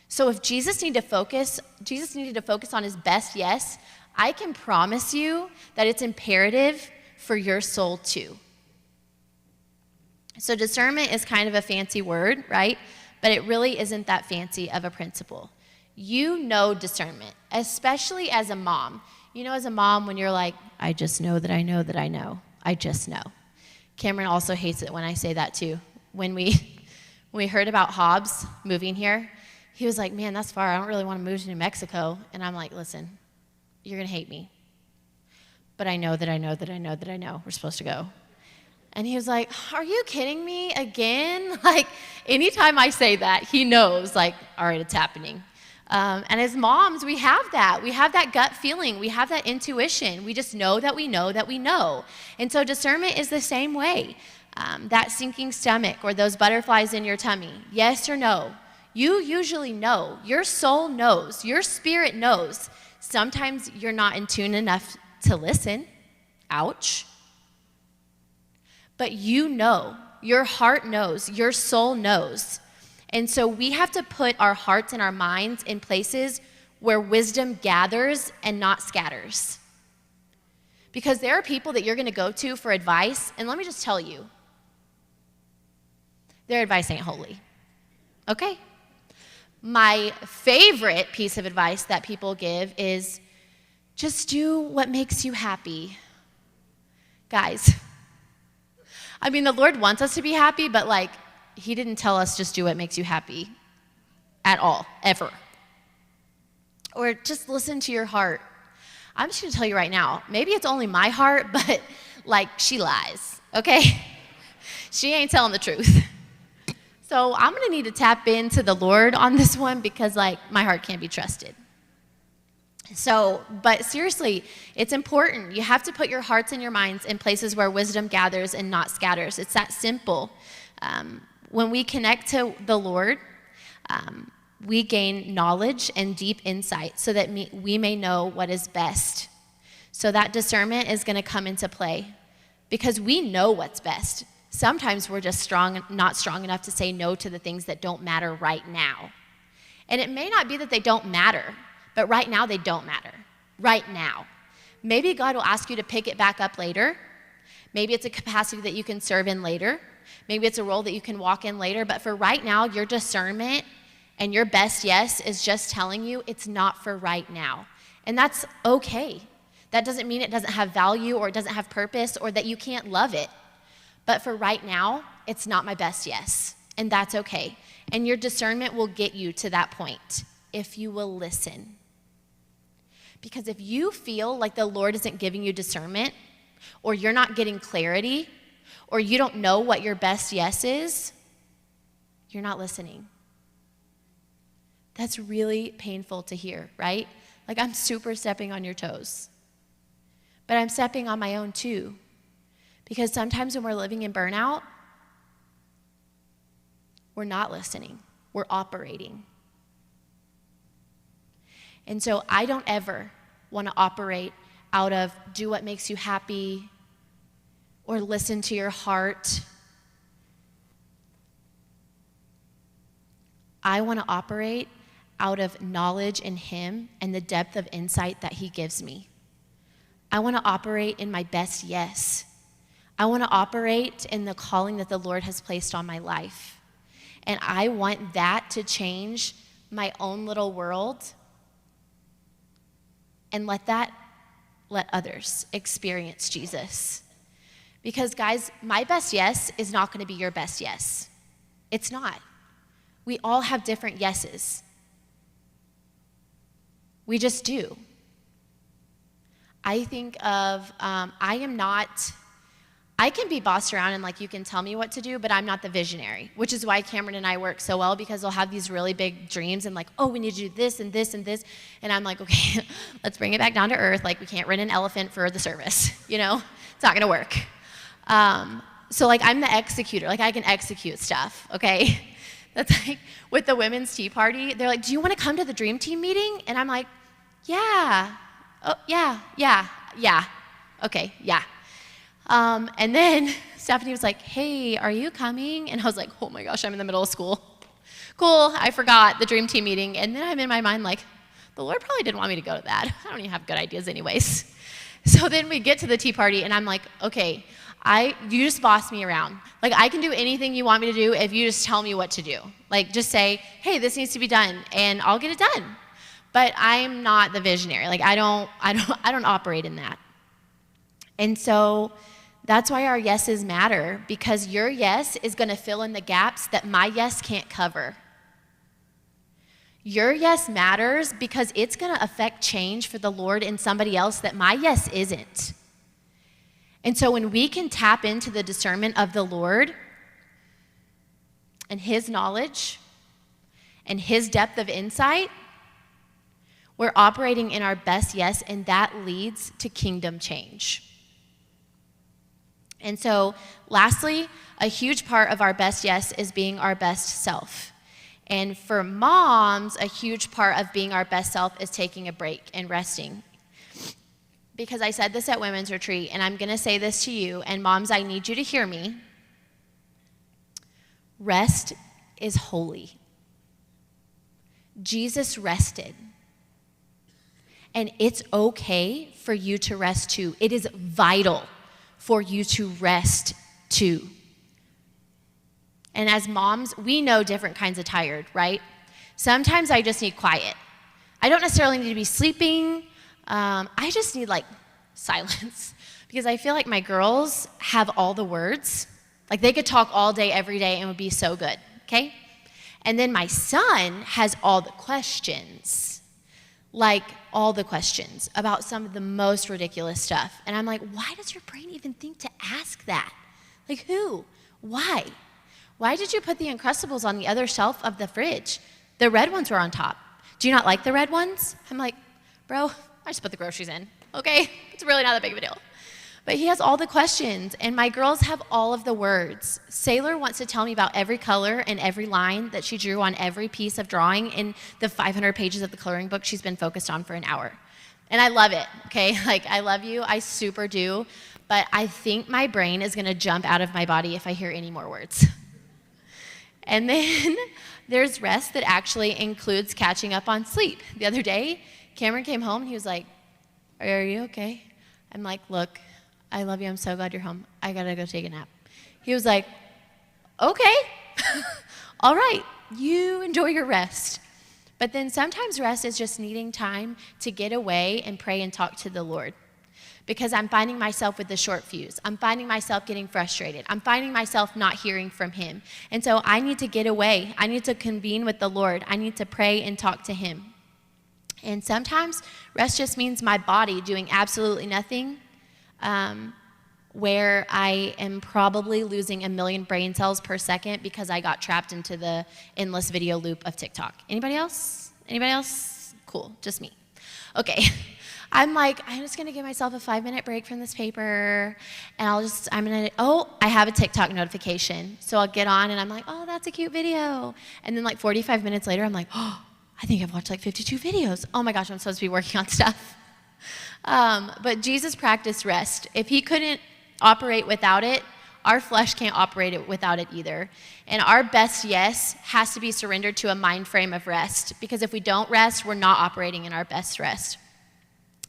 Speaker 1: So if Jesus needed to focus on his best yes, I can promise you that it's imperative for your soul too. So discernment is kind of a fancy word, right? But it really isn't that fancy of a principle. You know discernment, especially as a mom. You know, as a mom, when you're like, I just know that I know that I know. I just know. Cameron also hates it when I say that too. When we heard about Hobbs moving here, he was like, man, that's far. I don't really want to move to New Mexico. And I'm like, listen, you're going to hate me. But I know that I know that I know that I know we're supposed to go. And he was like, are you kidding me again? Like, anytime I say that, he knows, like, all right, it's happening. And as moms, we have that. We have that gut feeling. We have that intuition. We just know that we know that we know. And so discernment is the same way. That sinking stomach or those butterflies in your tummy, yes or no? You usually know. Your soul knows. Your spirit knows. Sometimes you're not in tune enough to listen. Ouch. But you know. Your heart knows. Your soul knows. And so we have to put our hearts and our minds in places where wisdom gathers and not scatters. Because there are people that you're going to go to for advice, and let me just tell you, their advice ain't holy. Okay? My favorite piece of advice that people give is just do what makes you happy. Guys, I mean, the Lord wants us to be happy, but like, he didn't tell us just do what makes you happy at all, ever. Or just listen to your heart. I'm just going to tell you right now, maybe it's only my heart, but like, she lies, okay? She ain't telling the truth. So I'm going to need to tap into the Lord on this one because like, my heart can't be trusted. So, but seriously, it's important. You have to put your hearts and your minds in places where wisdom gathers and not scatters. It's that simple. When we connect to the Lord, we gain knowledge and deep insight so that we may know what is best. So that discernment is going to come into play because we know what's best. Sometimes we're just not strong enough to say no to the things that don't matter right now. And it may not be that they don't matter, but right now they don't matter. Right now. Maybe God will ask you to pick it back up later. Maybe it's a capacity that you can serve in later. Maybe it's a role that you can walk in later. But for right now, your discernment and your best yes is just telling you it's not for right now. And that's okay. That doesn't mean it doesn't have value or it doesn't have purpose or that you can't love it. But for right now, it's not my best yes. And that's okay. And your discernment will get you to that point if you will listen. Because if you feel like the Lord isn't giving you discernment, or you're not getting clarity, or you don't know what your best yes is, you're not listening. That's really painful to hear, right? Like, I'm super stepping on your toes. But I'm stepping on my own too. Because sometimes when we're living in burnout, we're not listening. We're operating. And so I don't ever want to operate out of do what makes you happy or listen to your heart. I want to operate out of knowledge in him and the depth of insight that he gives me. I want to operate in my best yes. I want to operate in the calling that the Lord has placed on my life. And I want that to change my own little world and let others experience Jesus. Because guys, my best yes is not going to be your best yes. It's not. We all have different yeses. We just do. I think of, I can be bossed around and like you can tell me what to do, but I'm not the visionary, which is why Cameron and I work so well, because they'll have these really big dreams and like, oh, we need to do this and this and this. And I'm like, okay, let's bring it back down to earth. Like, we can't rent an elephant for the service, you know? It's not gonna work. So like, I'm the executor. Like, I can execute stuff, okay? That's like, with the women's tea party, they're like, do you wanna come to the dream team meeting? And I'm like, yeah. Oh, yeah. Okay, yeah. And then Stephanie was like, hey, are you coming? And I was like, oh my gosh, I'm in the middle of school. Cool, I forgot the dream team meeting. And then I'm in my mind like, the Lord probably didn't want me to go to that. I don't even have good ideas anyways. So then we get to the tea party and I'm like, okay, you just boss me around. Like, I can do anything you want me to do if you just tell me what to do. Like, just say, hey, this needs to be done, and I'll get it done. But I'm not the visionary. Like, I don't operate in that. And so that's why our yeses matter, because your yes is going to fill in the gaps that my yes can't cover. Your yes matters because it's going to affect change for the Lord in somebody else that my yes isn't. And so when we can tap into the discernment of the Lord and his knowledge and his depth of insight, we're operating in our best yes, and that leads to kingdom change. And so, lastly, a huge part of our best yes is being our best self. And for moms, a huge part of being our best self is taking a break and resting. Because I said this at Women's Retreat, and I'm going to say this to you, and moms, I need you to hear me. Rest is holy. Jesus rested. And it's okay for you to rest too. It is vital for you to rest too. And as moms, we know different kinds of tired, right? Sometimes I just need quiet. I don't necessarily need to be sleeping. I just need like silence, because I feel like my girls have all the words. Like, they could talk all day, every day, and would be so good, okay? And then my son has all the questions, like all the questions about some of the most ridiculous stuff. And I'm like, why does your brain even think to ask that? Like, who? Why? Why did you put the Uncrustables on the other shelf of the fridge? The red ones were on top. Do you not like the red ones? I'm like, bro, I just put the groceries in, okay? It's really not that big of a deal. But he has all the questions, and my girls have all of the words. Sailor wants to tell me about every color and every line that she drew on every piece of drawing in the 500 pages of the coloring book she's been focused on for an hour. And I love it, okay? Like, I love you, I super do, but I think my brain is gonna jump out of my body if I hear any more words. And then there's rest that actually includes catching up on sleep. The other day, Cameron came home and he was like, are you okay? I'm like, look, I love you, I'm so glad you're home. I gotta go take a nap. He was like, okay, all right, you enjoy your rest. But then sometimes rest is just needing time to get away and pray and talk to the Lord. Because I'm finding myself with the short fuse. I'm finding myself getting frustrated. I'm finding myself not hearing from him. And so I need to get away. I need to convene with the Lord. I need to pray and talk to him. And sometimes rest just means my body doing absolutely nothing, where I am probably losing 1 million brain cells per second because I got trapped into the endless video loop of TikTok. Anybody else? Anybody else? Cool, just me. Okay. I'm just gonna give myself a 5-minute break from this paper, and I have a TikTok notification. So I'll get on and I'm like, oh, that's a cute video. And then 45 minutes later, I'm like, oh, I think I've watched 52 videos. Oh my gosh, I'm supposed to be working on stuff. But Jesus practiced rest. If he couldn't operate without it, our flesh can't operate it without it either. And our best yes has to be surrendered to a mind frame of rest, because if we don't rest, we're not operating in our best rest.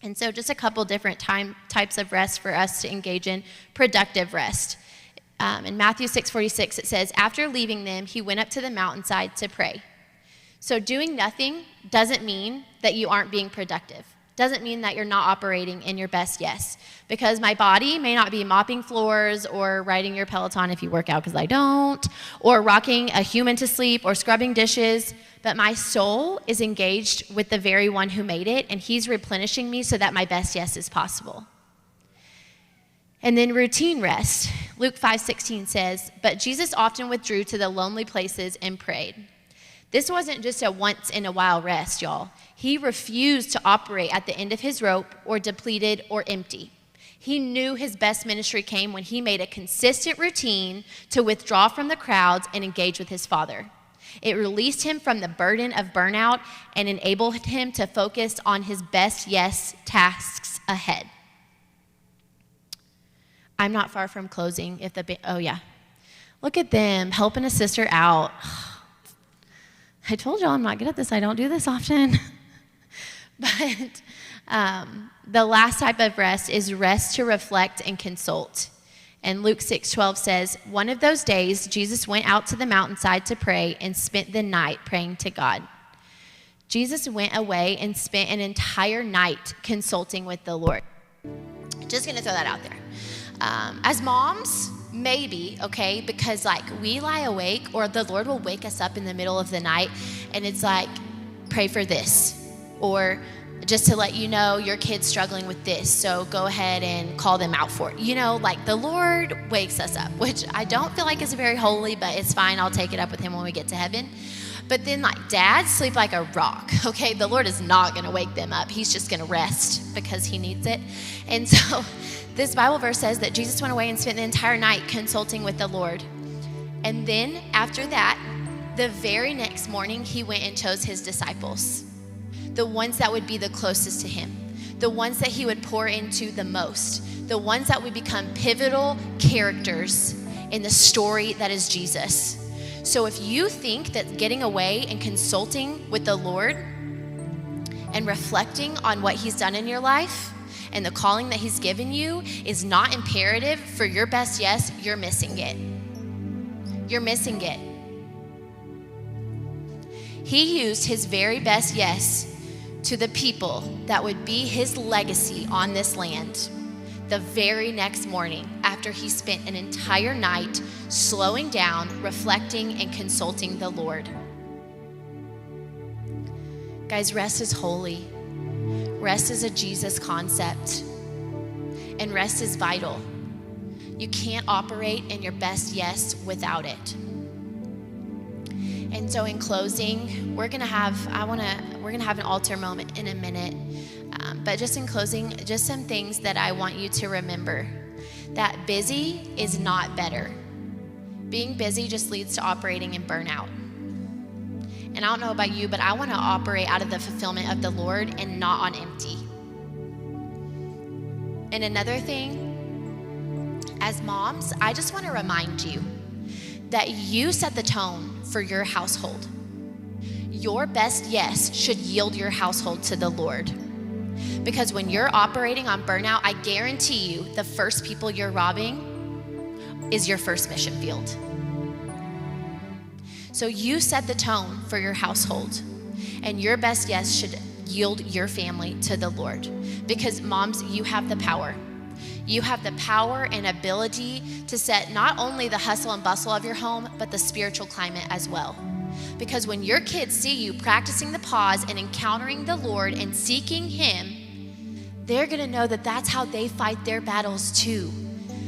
Speaker 1: And so just a couple different types of rest for us to engage in. Productive rest. In Matthew 6:46, it says, after leaving them, he went up to the mountainside to pray. So doing nothing doesn't mean that you aren't being productive. Doesn't mean that you're not operating in your best yes. Because my body may not be mopping floors or riding your Peloton if you work out, because I don't, or rocking a human to sleep or scrubbing dishes, but my soul is engaged with the very one who made it, and he's replenishing me so that my best yes is possible. And then routine rest. Luke 5:16 says, but Jesus often withdrew to the lonely places and prayed. This wasn't just a once-in-a-while rest, y'all. He refused to operate at the end of his rope or depleted or empty. He knew his best ministry came when he made a consistent routine to withdraw from the crowds and engage with his Father. It released him from the burden of burnout and enabled him to focus on his best yes tasks ahead. I'm not far from closing. Oh yeah. Look at them, helping a sister out. I told y'all I'm not good at this. I don't do this often. But the last type of rest is rest to reflect and consult. And Luke 6:12 says, one of those days, Jesus went out to the mountainside to pray and spent the night praying to God. Jesus went away and spent an entire night consulting with the Lord. Just going to throw that out there. As moms, maybe, okay, because we lie awake, or the Lord will wake us up in the middle of the night and it's pray for this, or just to let you know your kid's struggling with this, so go ahead and call them out for it. The Lord wakes us up, which I don't feel like is very holy, but it's fine. I'll take it up with him when we get to heaven. But then dads sleep like a rock, okay? The Lord is not going to wake them up. He's just going to rest because he needs it. And so this Bible verse says that Jesus went away and spent the entire night consulting with the Lord. And then after that, the very next morning, he went and chose his disciples, the ones that would be the closest to him, the ones that he would pour into the most, the ones that would become pivotal characters in the story that is Jesus. So if you think that getting away and consulting with the Lord and reflecting on what he's done in your life and the calling that he's given you is not imperative for your best yes, you're missing it. You're missing it. He used his very best yes to the people that would be his legacy on this land the very next morning after he spent an entire night slowing down, reflecting, and consulting the Lord. Guys, rest is holy. Rest is a Jesus concept. And rest is vital. You can't operate in your best yes without it. And so in closing, we're gonna have an altar moment in a minute. But just in closing, just some things that I want you to remember. That busy is not better. Being busy just leads to operating in burnout. And I don't know about you, but I want to operate out of the fulfillment of the Lord and not on empty. And another thing, as moms, I just want to remind you that you set the tone for your household. Your best yes should yield your household to the Lord. Because when you're operating on burnout, I guarantee you the first people you're robbing is your first mission field. So you set the tone for your household, and your best yes should yield your family to the Lord. Because moms, you have the power. You have the power and ability to set not only the hustle and bustle of your home, but the spiritual climate as well. Because when your kids see you practicing the pause and encountering the Lord and seeking him, they're gonna know that that's how they fight their battles too.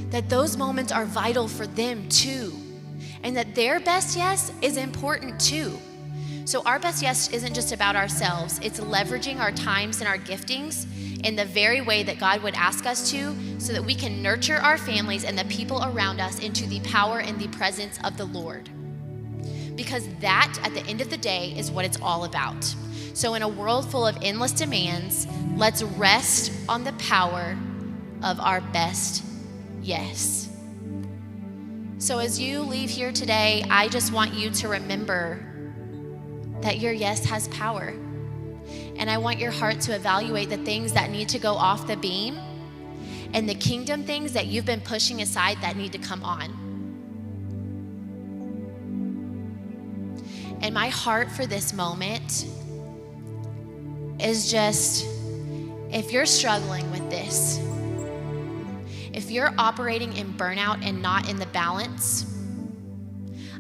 Speaker 1: that those moments are vital for them too, and that their best yes is important too. So our best yes isn't just about ourselves. It's leveraging our times and our giftings in the very way that God would ask us to, so that we can nurture our families and the people around us into the power and the presence of the Lord. Because that, at the end of the day, is what it's all about. So in a world full of endless demands, let's rest on the power of our best yes. So as you leave here today, I just want you to remember that your yes has power. And I want your heart to evaluate the things that need to go off the beam and the kingdom things that you've been pushing aside that need to come on. And my heart for this moment is just, if you're struggling with this, if you're operating in burnout and not in the balance,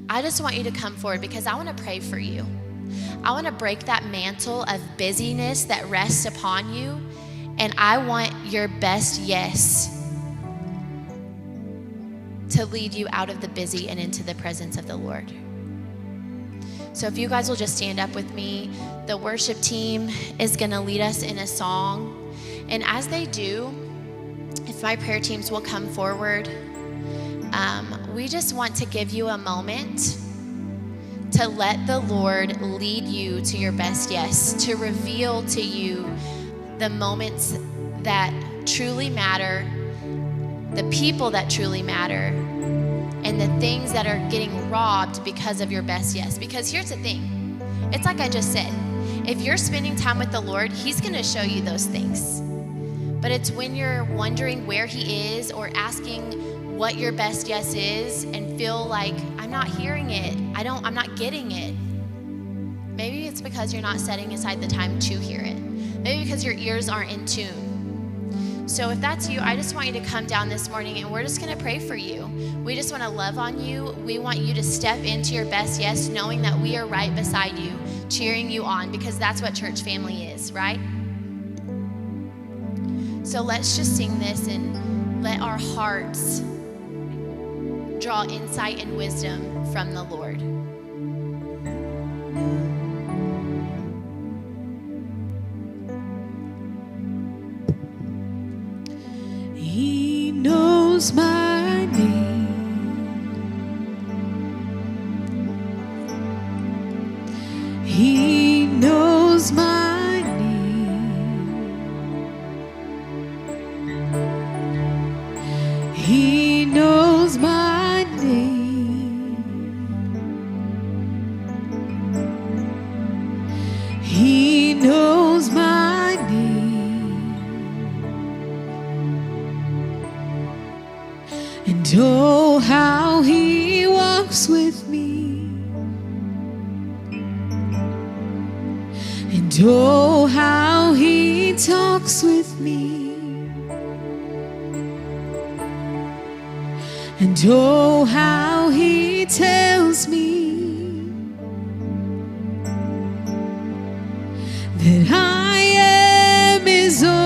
Speaker 1: I just want you to come forward, because I want to pray for you. I want to break that mantle of busyness that rests upon you, and I want your best yes to lead you out of the busy and into the presence of the Lord. So if you guys will just stand up with me, the worship team is going to lead us in a song. And as they do, if my prayer teams will come forward, we just want to give you a moment to let the Lord lead you to your best yes, to reveal to you the moments that truly matter, the people that truly matter, and the things that are getting robbed because of your best yes. Because here's the thing, it's like I just said, if you're spending time with the Lord, He's going to show you those things. But it's when you're wondering where He is, or asking what your best yes is, and feel like, I'm not hearing it, I'm not getting it. Maybe it's because you're not setting aside the time to hear it. Maybe because your ears aren't in tune. So if that's you, I just want you to come down this morning, and we're just going to pray for you. We just want to love on you. We want you to step into your best yes, knowing that we are right beside you, cheering you on, because that's what church family is, right? So let's just sing this and let our hearts draw insight and wisdom from the Lord.
Speaker 2: He knows my name. He knows my name. He knows my name. He knows my name. And oh, how He walks with me. And oh, how He talks with me. And oh, how He tells me that I am His own.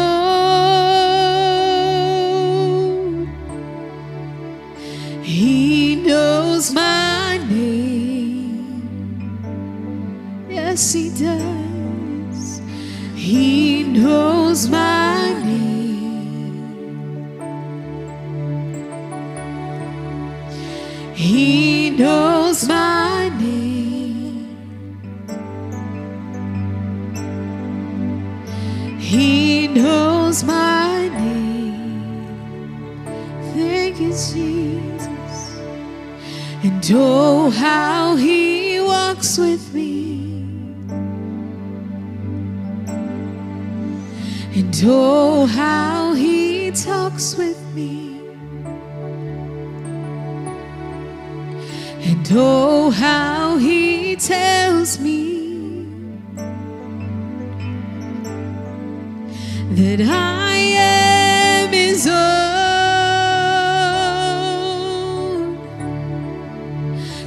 Speaker 2: He knows my name. Yes, He does. He knows my name. He knows my name. He knows my name. Thank you, Jesus. And oh, how He walks with me. And oh, how He talks with me. And oh, how He tells me that I am His own.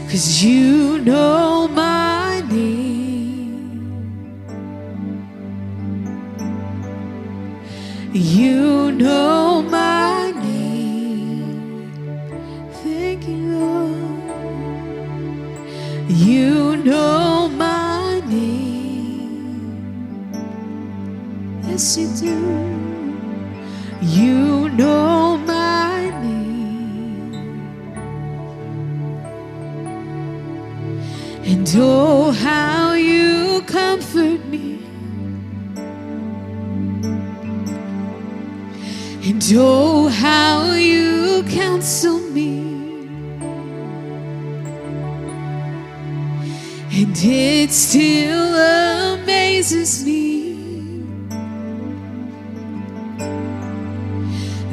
Speaker 2: 'Cause you know my name. You know my name. yes you do. You know my name, and oh, how you comfort me, and oh, how you counsel me, and it still amazes me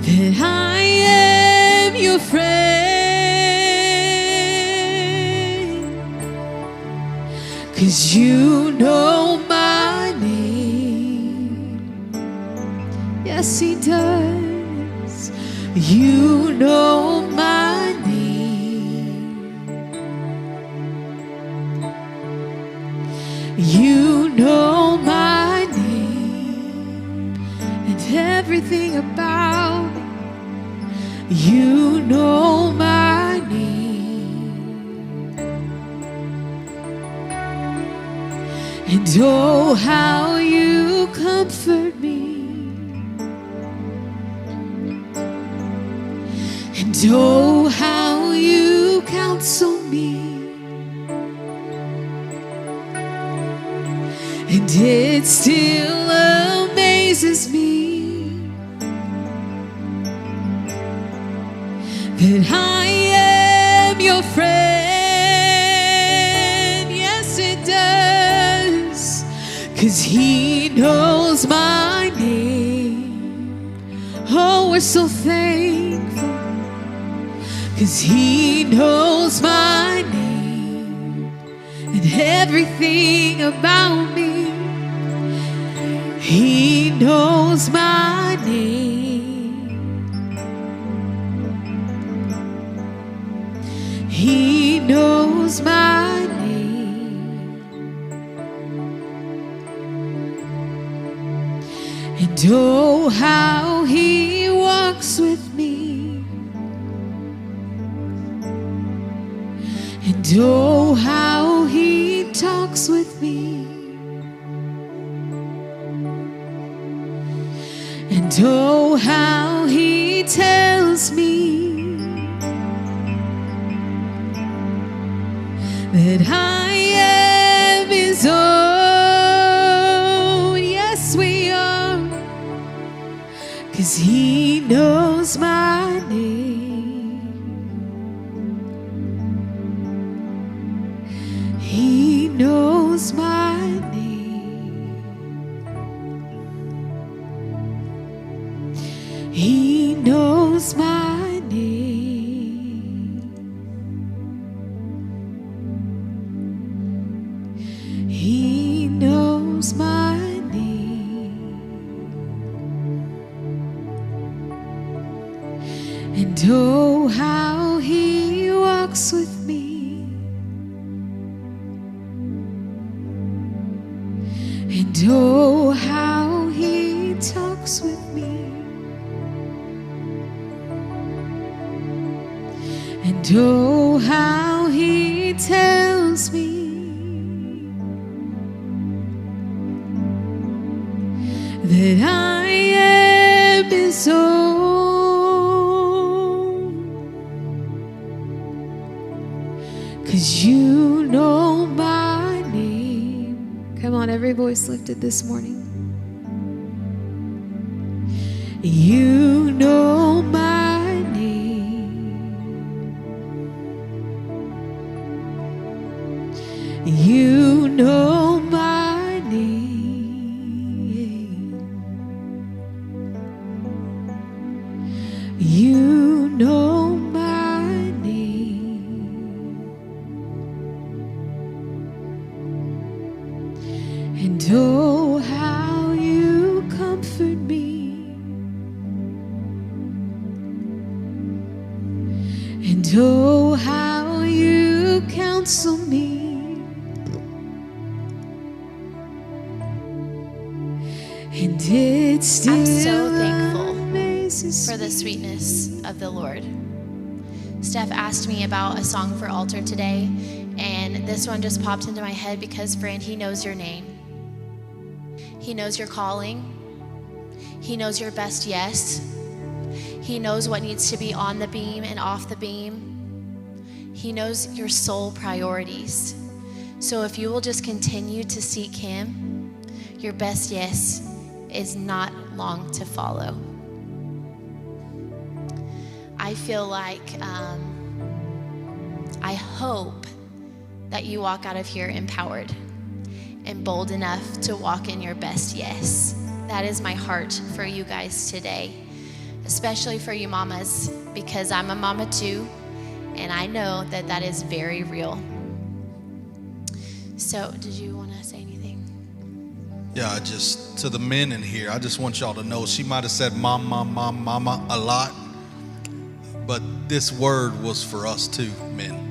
Speaker 2: that I am your friend, 'cause you know my name. Yes, he does. You know my name. You know my name and everything about me. You know my name, and oh, how you comfort me, and oh, how you counsel me, and it still amazes me that I am your friend. Yes, it does, 'cause he knows my name. Oh, we're so thankful, 'cause he knows my name and everything about me. He knows my name. He knows my name, and oh, how he walks with me, and oh, how he talks with me, and oh, how he tells me that I am his own. Yes, we are, 'cause he knows my name. He knows my name. He knows my name. He knows my name, and oh, how he walks with me, and oh, how he talks with me, and oh, how he tells me that I am his own, 'cause you know my name. Come on, every voice lifted this morning. You know my name. You know my name. You know my name, and oh, how you comfort me, and oh, how you counsel me, and it's still
Speaker 1: I'm so thankful
Speaker 2: amazes
Speaker 1: for the sweetness of the Lord. Steph asked me about a song for altar today, and this one just popped into my head because, friend, he knows your name. He knows your calling. He knows your best yes. He knows what needs to be on the beam and off the beam. He knows your soul priorities. So if you will just continue to seek Him, your best yes is not long to follow. I feel like, I hope that you walk out of here empowered and bold enough to walk in your best yes. That is my heart for you guys today, especially for you mamas, because I'm a mama too, and I know that that is very real. So, did you want to say anything?
Speaker 3: Yeah, just to the men in here, I just want y'all to know, she might have said mama a lot, but this word was for us too, men.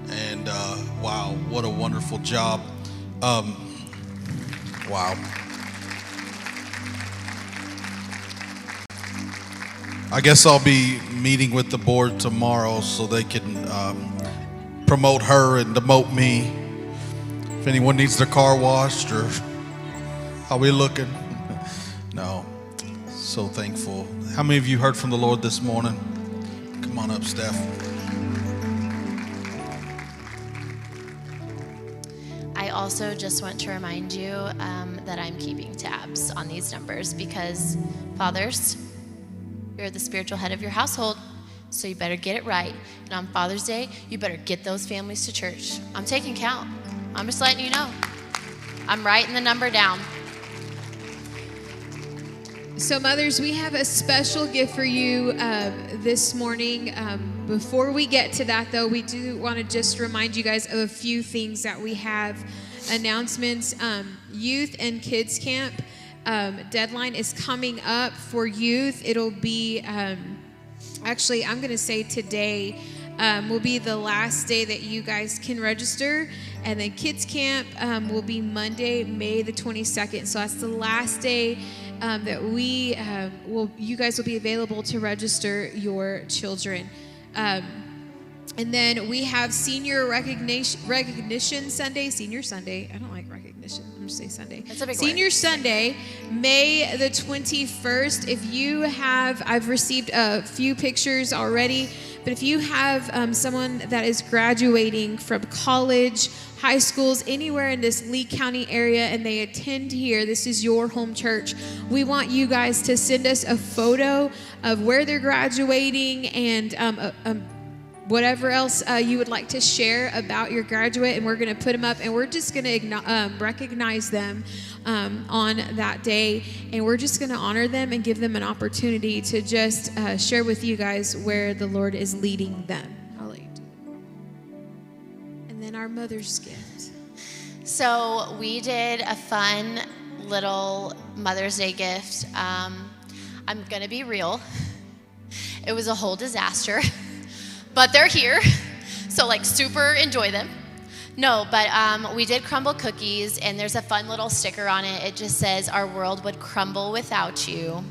Speaker 3: And wow, what a wonderful job. Wow. I guess I'll be meeting with the board tomorrow so they can promote her and demote me. If anyone needs their car washed, or how we looking? No, so thankful. How many of you heard from the Lord this morning? Come on up, Steph.
Speaker 1: I also just want to remind you that I'm keeping tabs on these numbers because, fathers, you're the spiritual head of your household, so you better get it right. And on Father's Day, you better get those families to church. I'm taking count. I'm just letting you know. I'm writing the number down.
Speaker 2: So mothers, we have a special gift for you this morning. Before we get to that, though, we do want to just remind you guys of a few things that we have. Announcements. Youth and Kids Camp deadline is coming up for youth. It'll be, actually, I'm going to say today will be the last day that you guys can register. And then Kids Camp will be Monday, May the 22nd. So that's the last day that you guys will be available to register your children. And then we have Senior Recognition Sunday, Senior Sunday. I don't like recognition. I'm just saying Sunday.
Speaker 1: That's a big
Speaker 2: Senior
Speaker 1: word.
Speaker 2: Sunday, May the 21st. If you have, I've received a few pictures already, but if you have someone that is graduating from college, high schools, anywhere in this Lee County area, and they attend here, this is your home church, we want you guys to send us a photo of where they're graduating and whatever else you would like to share about your graduate, and we're going to put them up, and we're just going to recognize them on that day, and we're just going to honor them and give them an opportunity to just share with you guys where the Lord is leading them. I'll let you do it. And then our mother's gift.
Speaker 1: So we did a fun little Mother's Day gift. I'm going to be real. It was a whole disaster. But they're here, so like super enjoy them. No, but we did crumble cookies, and there's a fun little sticker on it. It just says, "Our world would crumble without you."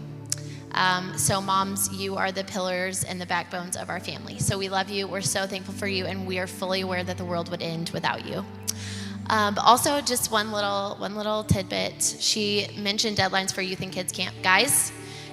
Speaker 1: So moms, you are the pillars and the backbones of our family. So we love you. We're so thankful for you, and we are fully aware that the world would end without you. But also, just one little tidbit. She mentioned deadlines for Youth and Kids Camp. Guys,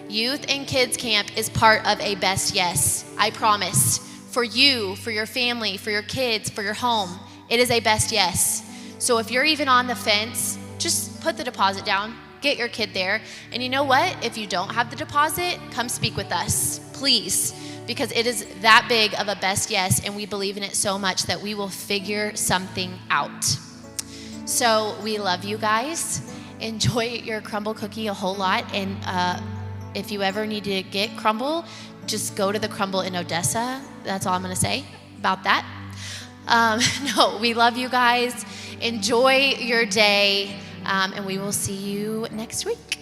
Speaker 1: Youth and Kids Camp is part of a best yes. I promise. For you, for your family, for your kids, for your home, it is a best yes. So if you're even on the fence, just put the deposit down, get your kid there. And you know what? If you don't have the deposit, come speak with us, please, because it is that big of a best yes, and we believe in it so much that we will figure something out. So we love you guys. Enjoy your crumble cookie a whole lot, and if you ever need to get crumble, just go to the crumble in Odessa. That's all I'm going to say about that. No, we love you guys. Enjoy your day, and we will see you next week.